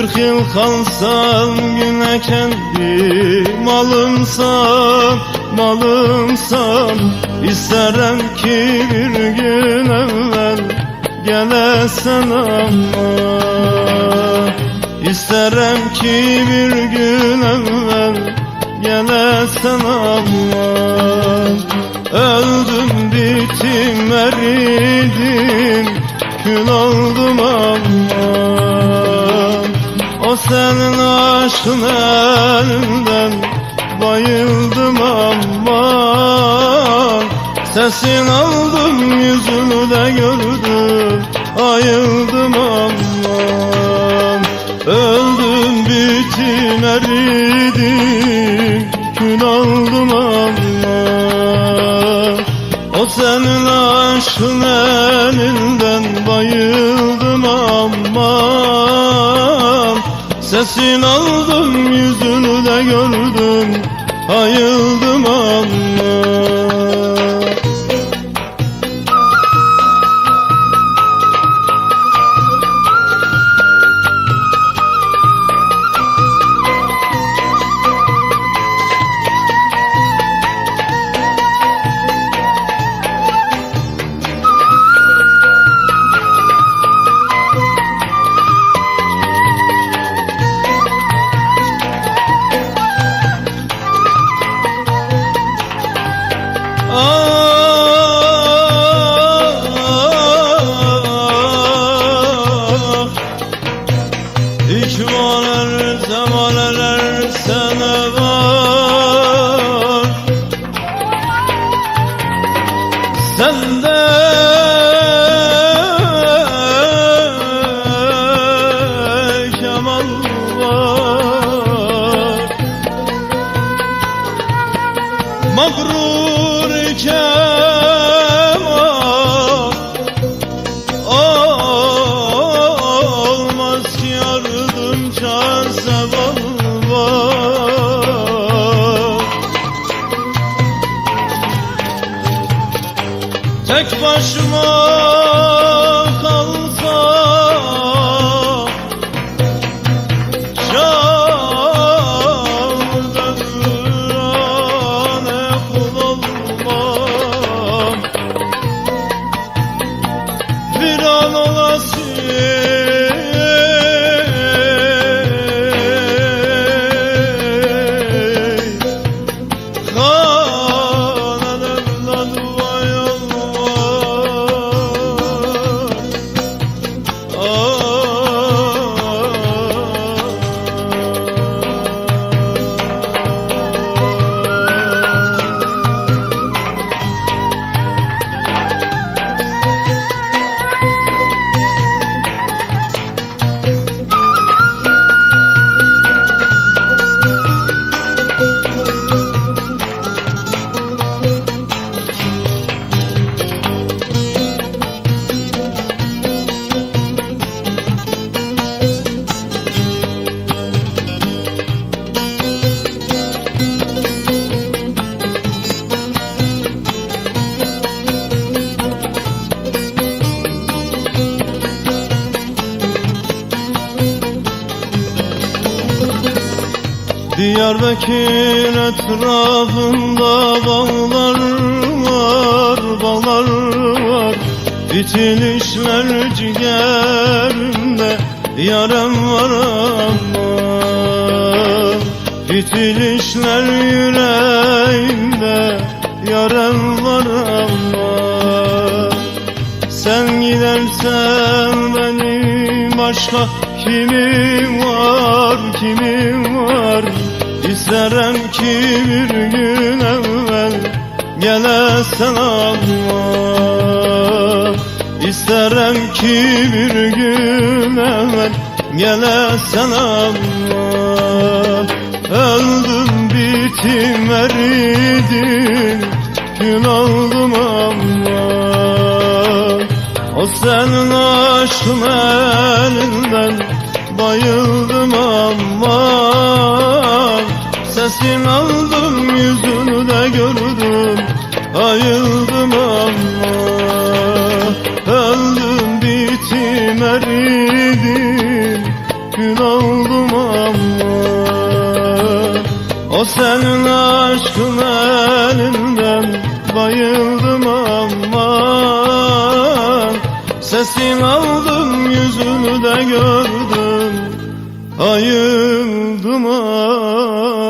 40 yıl kalsam güne kendi malımsan İsterim ki bir gün evvel gelesen ama İsterim ki bir gün evvel gelesen ama Öldüm bittim eridim kül oldum ama O senin aşkın elinden bayıldım ama Sesin aldım yüzünü de gördüm ayıldım ama Öldüm bittim eridim kül oldum ama O senin aşkın elinden bayıldım ama Sesin aldım yüzünü de gördüm ayıldım ama İkmaler zemaneler sana var Sende kemal var Mağrur kemal olmaz ki yardımca zeval var Tek başıma kalsam Şahında gürane kul olmam Viran olası Diyarbakır etrafında bağlar var Bitilişler ciğerimde yarem var ama Bitilişler yüreğimde yarem var ama Sen gidersen benim başka kimim var İsterim ki bir gün evvel gelesen ama İsterim ki bir gün evvel gelesen ama Öldüm bittim eridim kül oldum ama O senin aşkın elinden bayıldım ama Sesin aldım yüzünü de gördüm ayıldım ama Öldüm bittim eridim kül oldum aman. O senin aşkın elinden bayıldım aman. Sesin aldım, yüzünü de gördüm, ayıldım aman.